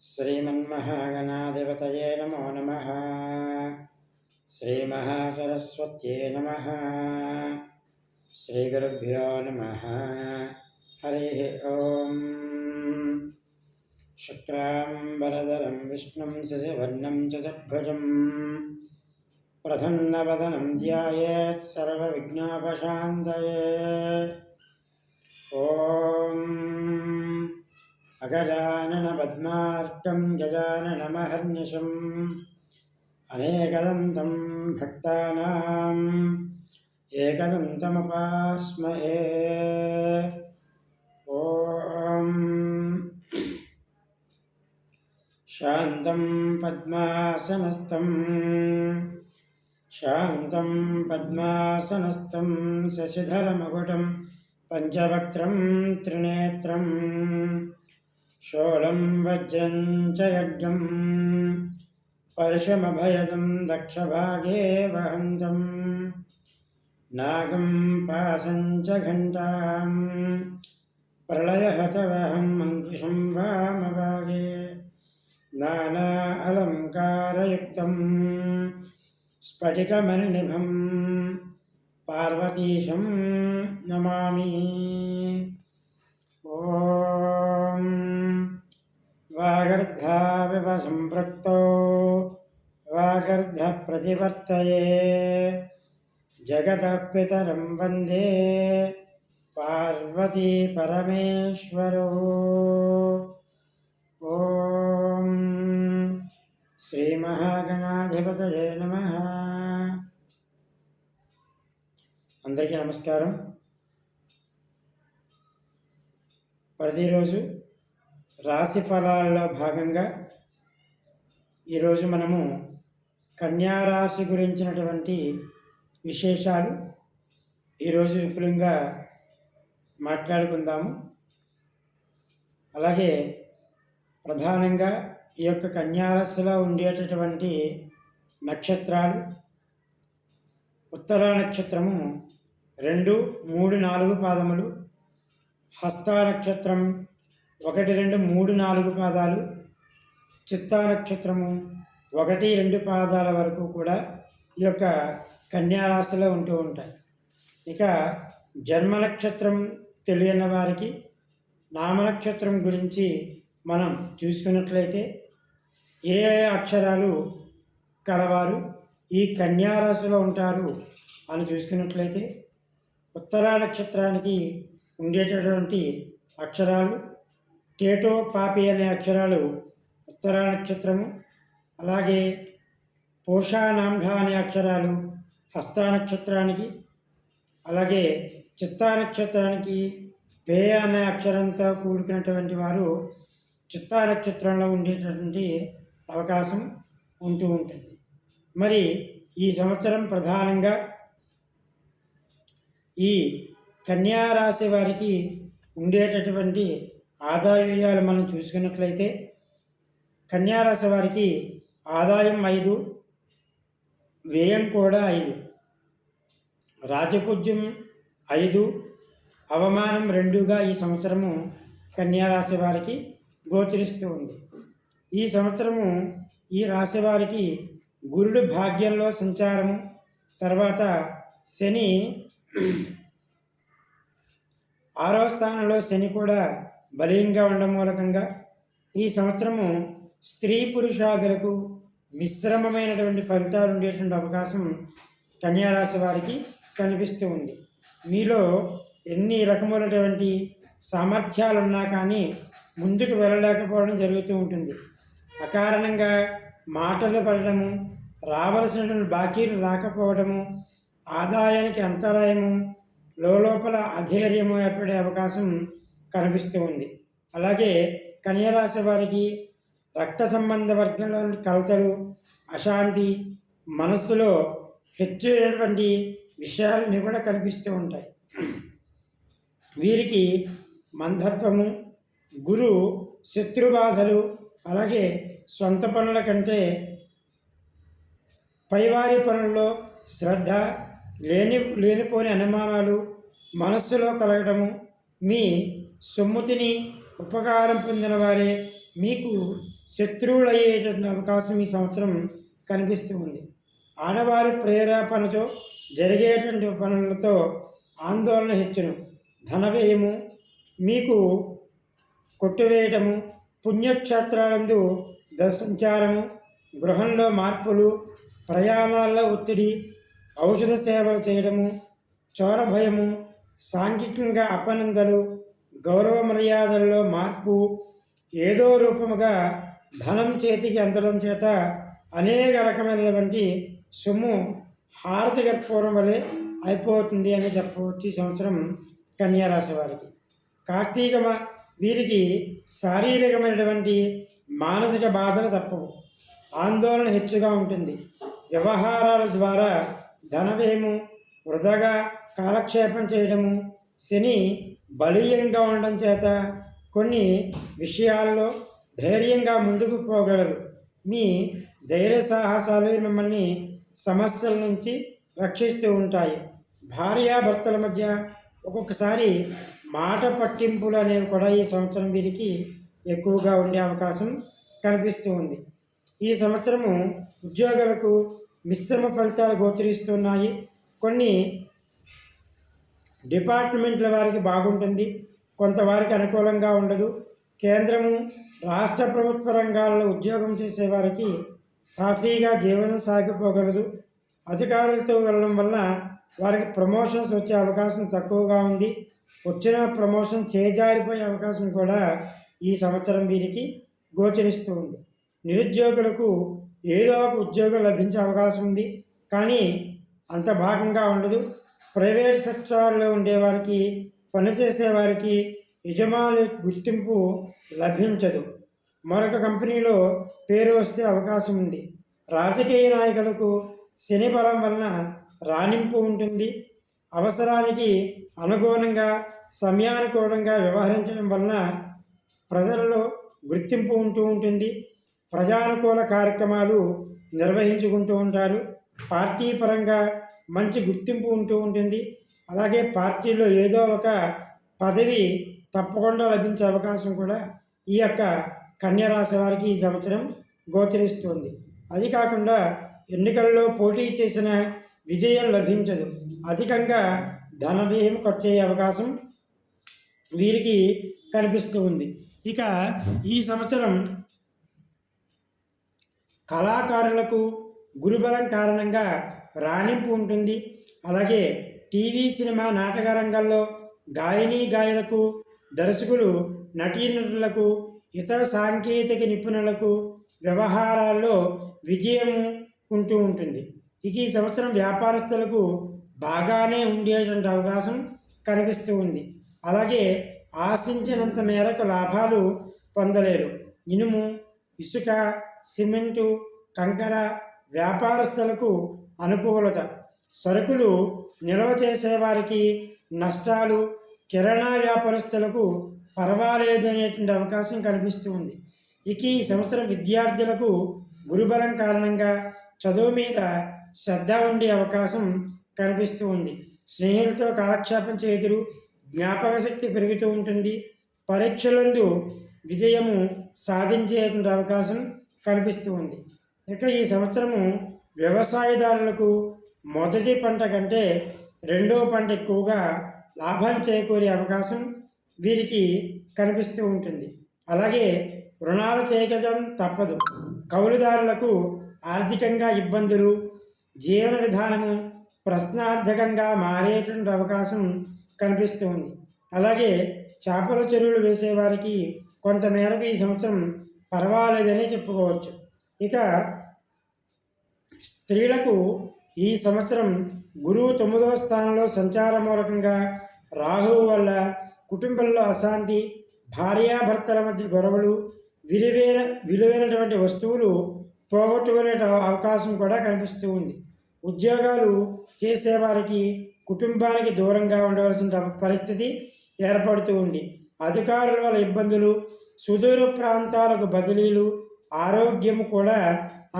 श्रीमन्महागणाधिपतये नमो नमः। श्रीमहासरस्वत्यै नमः। श्रीगुरुभ्यो नमः। हरिः ओम्। शुक्लाम्बरधरं विष्णुं शशिवर्णं चतुर्भुजं प्रसन्नवदनं ध्यायेत् सर्वविघ्नोपशान्तये। ॐ अगजाननपद्मार्कं गजाननमहर्निशम् अनेकदन्तं भक्तानाम् एकदन्तमुपास्महे। ॐ शान्तं पद्मासनस्थं शशिधरमकुटं पंचवक्त्रं त्रिनेत्रं शूलं वज्रं च यज्ञं परशुमभयदं दक्षभागे वहन्तं नागं पाशं च घण्टां प्रलयहतवहम् अङ्कुशं वामभागे नाना अलङ्कारयुक्तं स्फटिकमणिनिभं पार्वतीशं नमामि। ॐ वागर्धाविव सम्पृक्तो वागर्धप्रतिवर्तये जगतः पितरं वन्दे पार्वती परमेश्वरो। ॐ श्रीमहागणाधिपतये नमः। అందరికీ నమస్కారం. ప్రతిరోజు రాశి ఫలాలలో భాగంగా ఈరోజు మనము కన్యారాశి గురించినటువంటి విశేషాలు ఈరోజు విపులంగా మాట్లాడుకుందాము. అలాగే ప్రధానంగా ఈ యొక్క కన్యారాశిలో ఉండేటటువంటి నక్షత్రాలు ఉత్తర నక్షత్రము 2, 3, 4 పాదములు, హస్త నక్షత్రం 1, 2, 3, 4 పాదాలు, చిత్తా నక్షత్రము 1, 2 పాదాల వరకు కూడా ఈ యొక్క కన్యారాశిలో ఉంటూ ఉంటాయి. ఇక జన్మ నక్షత్రం తెలియని వారికి నామనక్షత్రం గురించి మనం చూసుకున్నట్లయితే ఏ అక్షరాలు కలవారు ఈ కన్యారాశిలో ఉంటారు అని చూసుకున్నట్లయితే ఉత్తర నక్షత్రానికి ఉండేటటువంటి అక్షరాలు టేటో పాపి అనే అక్షరాలు ఉత్తర నక్షత్రము, అలాగే పోషానాంఢ అనే అక్షరాలు హస్త నక్షత్రానికి, అలాగే చిత్తా నక్షత్రానికి పే అనే అక్షరంతో కూడుకున్నటువంటి వారు చిత్తా నక్షత్రంలో ఉండేటటువంటి అవకాశం ఉంటూ ఉంటుంది. మరి ఈ సంవత్సరం ప్రధానంగా ఈ కన్యారాశి వారికి ఉండేటటువంటి ఆదాయ వ్యయాలు మనం చూసుకున్నట్లయితే కన్యారాశి వారికి ఆదాయం 5, వ్యయం కూడా 5, రాజపూజ్యం 5, అవమానం 2గా ఈ సంవత్సరము కన్యారాశి వారికి గోచరిస్తూ ఉంది. ఈ సంవత్సరము ఈ రాశి వారికి గురుడు భాగ్యంలో సంచారము, తర్వాత శని 6వ స్థానంలో శని కూడా బలీయంగా ఉండడం మూలకంగా ఈ సంవత్సరము స్త్రీ పురుషాదులకు మిశ్రమమైనటువంటి ఫలితాలు ఉండేటువంటి అవకాశం కన్యారాశి వారికి కనిపిస్తూ ఉంది. మీలో ఎన్ని రకములైనటువంటి సామర్థ్యాలు ఉన్నా కానీ ముందుకు వెళ్ళలేకపోవడం జరుగుతూ ఉంటుంది. అకారణంగా మాటలు పడటము, రావలసినటువంటి బాకీలు రాకపోవడము, ఆదాయానికి అంతరాయము, లోపల అధైర్యము ఏర్పడే అవకాశం కనిపిస్తూ ఉంది. అలాగే కన్యారాశి వారికి రక్త సంబంధ వర్గంలోని కలతలు, అశాంతి, మనస్సులో హెచ్చైనటువంటి విషయాలని కూడా కనిపిస్తూ ఉంటాయి. వీరికి మందత్వము, గురు శత్రుబాధలు, అలాగే సొంత పనుల కంటే పైవారి పనుల్లో శ్రద్ధ, లేనిపోని అనుమానాలు మనస్సులో కలగడము, మీ సొమ్ముతిని ఉపకారం పొందిన వారే మీకు శత్రువులు అయ్యేటువంటి అవకాశం ఈ సంవత్సరం కనిపిస్తూ ఉంది. ఆడవారి ప్రేరేపణతో జరిగేటువంటి పనులతో ఆందోళన హెచ్చును. ధన వ్యయము, మీకు కొట్టివేయటము, పుణ్యక్షేత్రాలందు సంచారము, గృహంలో మార్పులు, ప్రయాణాల్లో ఒత్తిడి, ఔషధ సేవలు చేయడము, చోర భయము, సాంఘికంగా అపనిందలు, గౌరవ మర్యాదల్లో మార్పు, ఏదో రూపముగా ధనం చేతికి అందడం చేత అనేక రకమైనటువంటి సొమ్ము హారతి కర్పూరం వలె అయిపోతుంది అని చెప్పవచ్చు ఈ సంవత్సరం కన్యారాశి వారికి. కార్తీక వీరికి శారీరకమైనటువంటి మానసిక బాధలు తప్పవు. ఆందోళన హెచ్చుగా ఉంటుంది. వ్యవహారాల ద్వారా ధనవ్యయము, వృధాగా కాలక్షేపం చేయడము, శని బలీయంగా ఉండడం చేత కొన్ని విషయాల్లో ధైర్యంగా ముందుకు పోగలరు. మీ ధైర్య సాహసాలు మిమ్మల్ని సమస్యల నుంచి రక్షిస్తూ ఉంటాయి. భార్యాభర్తల మధ్య ఒక్కొక్కసారి మాట పట్టింపులు అనేవి కూడా ఈ సంవత్సరం వీరికి ఎక్కువగా ఉండే అవకాశం కనిపిస్తూ ఉంది. ఈ సంవత్సరము ఉద్యోగులకు మిశ్రమ ఫలితాలు గోచరిస్తున్నాయి. కొన్ని డిపార్ట్మెంట్ల వారికి బాగుంటుంది, కొంతవారికి అనుకూలంగా ఉండదు. కేంద్రము, రాష్ట్ర ప్రభుత్వ రంగాల్లో ఉద్యోగం చేసేవారికి సాఫీగా జీవనం సాగిపోగలదు. అధికారులతో వెళ్ళడం వల్ల వారికి ప్రమోషన్స్ వచ్చే అవకాశం తక్కువగా ఉంది. వచ్చిన ప్రమోషన్ చేజారిపోయే అవకాశం కూడా ఈ సంవత్సరం వీరికి గోచరిస్తూ ఉంది. నిరుద్యోగులకు ఏదో ఒక ఉద్యోగం లభించే అవకాశం ఉంది, కానీ అంత భాగంగా ఉండదు. ప్రైవేట్ సెక్టార్లో ఉండేవారికి, పనిచేసేవారికి యజమాని గుర్తింపు లభించదు. మరొక కంపెనీలో పేరు వస్తే అవకాశం ఉంది. రాజకీయ నాయకులకు శని బలం వలన రాణింపు ఉంటుంది. అవసరానికి అనుగుణంగా, సమయానుకూలంగా వ్యవహరించడం వలన ప్రజలలో గుర్తింపు ఉంటూ ఉంటుంది. ప్రజానుకూల కార్యక్రమాలు నిర్వహించుకుంటూ ఉంటారు. పార్టీ పరంగా మంచి గుర్తింపు ఉంటూ ఉంటుంది. అలాగే పార్టీలో ఏదో ఒక పదవి తప్పకుండా లభించే అవకాశం కూడా ఈ యొక్క కన్యరాశి వారికి ఈ సంవత్సరం గోచరిస్తుంది. అది కాకుండా ఎన్నికల్లో పోటీ చేసిన విజయం లభించదు. అధికంగా ధన వ్యయం ఖర్చు అయ్యే అవకాశం వీరికి కనిపిస్తూ ఉంది. ఇక ఈ సంవత్సరం కళాకారులకు గురుబలం కారణంగా రాణింపు ఉంటుంది. అలాగే టీవీ, సినిమా, నాటక రంగాల్లో గాయనీ గాయలకు, దర్శకులు, నటీనటులకు, ఇతర సాంకేతిక నిపుణులకు వ్యవహారాల్లో విజయం ఉంటూ ఉంటుంది. ఇక ఈ సంవత్సరం వ్యాపారస్తులకు బాగానే ఉండేటువంటి అవకాశం కనిపిస్తూ ఉంది. అలాగే ఆశించినంత మేరకు లాభాలు పొందలేరు. ఇనుము, ఇసుక, సిమెంటు, కంకర వ్యాపారస్తులకు అనుకూలత. సరుకులు నిల్వ చేసేవారికి నష్టాలు. కిరాణా వ్యాపారస్తులకు పర్వాలేదు అనేటువంటి అవకాశం కనిపిస్తూ ఉంది. ఇక ఈ సంవత్సరం విద్యార్థులకు గురుబలం కారణంగా చదువు మీద శ్రద్ధ ఉండే అవకాశం కనిపిస్తూ ఉంది. స్నేహితులతో కాలక్షేపం చేదురు, జ్ఞాపక శక్తి పెరుగుతూ ఉంటుంది. పరీక్షలందు విజయము సాధించేటువంటి అవకాశం కనిపిస్తూ ఉంది. ఇక ఈ సంవత్సరము వ్యవసాయదారులకు మొదటి పంట కంటే రెండవ పంట ఎక్కువగా లాభం చేకూరే అవకాశం వీరికి కనిపిస్తూ ఉంటుంది. అలాగే రుణాలు చేయడం తప్పదు. కౌలుదారులకు ఆర్థికంగా ఇబ్బందులు, జీవన విధానము ప్రశ్నార్థకంగా మారేటువంటి అవకాశం కనిపిస్తూ ఉంది. అలాగే చేపల చెరువులు వేసేవారికి కొంతమేరకు ఈ సంవత్సరం పర్వాలేదని చెప్పుకోవచ్చు. ఇక స్త్రీలకు ఈ సంవత్సరం గురువు 9వ స్థానంలో సంచార మూలకంగా రాహువు వల్ల కుటుంబంలో అశాంతి, భార్యాభర్తల మధ్య గొడవలు, విలువైనటువంటి వస్తువులు పోగొట్టుకునే అవకాశం కూడా కనిపిస్తూ ఉంది. ఉద్యోగాలు చేసేవారికి కుటుంబానికి దూరంగా ఉండవలసిన పరిస్థితి ఏర్పడుతూ ఉంది. అధికారుల వల్ల ఇబ్బందులు, సుదూర ప్రాంతాలకు బదిలీలు, ఆరోగ్యం కూడా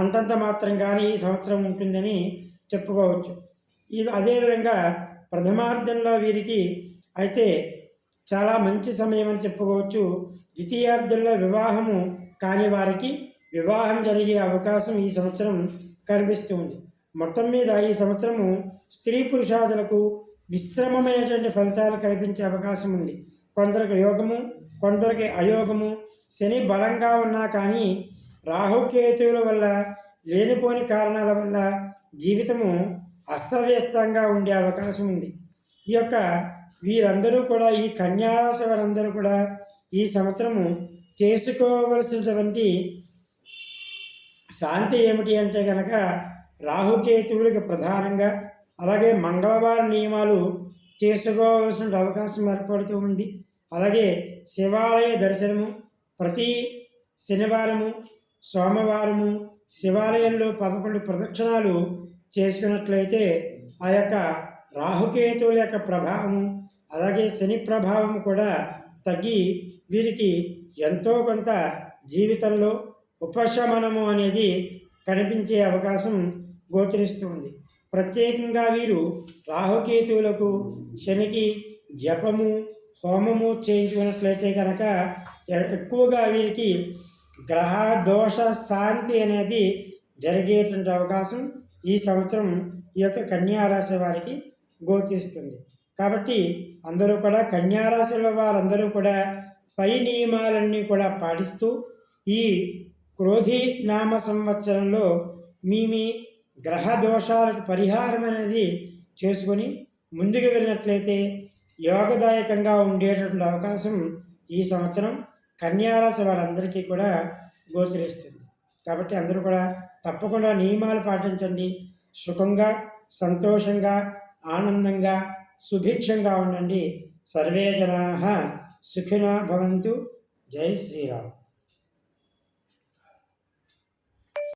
అంతంత మాత్రంగానే ఈ సంవత్సరం ఉంటుందని చెప్పుకోవచ్చు. ఇది అదేవిధంగా ప్రథమార్థంలో వీరికి అయితే చాలా మంచి సమయం అని చెప్పుకోవచ్చు. ద్వితీయార్థంలో వివాహము కాని వారికి వివాహం జరిగే అవకాశం ఈ సంవత్సరం కనిపిస్తుంది. మొత్తం మీద ఈ సంవత్సరము స్త్రీ పురుషాదులకు మిశ్రమమైనటువంటి ఫలితాలు కల్పించే అవకాశం ఉంది. కొందరికి యోగము, కొందరికి అయోగము. శని బలంగా ఉన్నా కానీ రాహుకేతువుల వల్ల, లేనిపోని కారణాల వల్ల జీవితము అస్తవ్యస్తంగా ఉండే అవకాశం ఉంది. ఈ యొక్క వీరందరూ కూడా, ఈ కన్యారాశి వారందరూ కూడా ఈ సంవత్సరము చేసుకోవలసినటువంటి శాంతి ఏమిటి అంటే కనుక రాహుకేతువులకి ప్రధానంగా, అలాగే మంగళవారం నియమాలు చేసుకోవాల్సిన అవకాశం ఏర్పడుతూ ఉంది. అలాగే శివాలయ దర్శనము ప్రతి శనివారము, సోమవారము శివాలయంలో 11 ప్రదక్షిణాలు చేసుకున్నట్లయితే ఆ యొక్క రాహుకేతువుల యొక్క ప్రభావము, అలాగే శని ప్రభావం కూడా తగ్గి వీరికి ఎంతో కొంత జీవితంలో ఉపశమనము అనేది కనిపించే అవకాశం గోచరిస్తుంది. ప్రత్యేకంగా వీరు రాహుకేతువులకు, శనికి జపము, హోమము చేయించుకున్నట్లయితే కనుక ఎక్కువగా వీరికి గ్రహ దోష శాంతి అనేది జరిగేటువంటి అవకాశం ఈ సంవత్సరం ఈ యొక్క కన్యారాశి వారికి గోచరిస్తుంది. కాబట్టి అందరూ కూడా, కన్యారాశిలో వారందరూ కూడా పై నియమాలన్నీ కూడా పాటిస్తూ ఈ క్రోధి నామ సంవత్సరంలో మీ గ్రహ దోషాలకు పరిహారం అనేది చేసుకొని ముందుకు వెళ్ళినట్లయితే యోగదాయకంగా ఉండేటటువంటి అవకాశం ఈ సంవత్సరం కన్యారాశి వారందరికీ కూడా గోచరిస్తుంది. కాబట్టి అందరూ కూడా తప్పకుండా నియమాలు పాటించండి. సుఖంగా, సంతోషంగా, ఆనందంగా, సుభిక్షంగా ఉండండి. సర్వే జనాః సుఖినో భవంతు. జై శ్రీరామ్.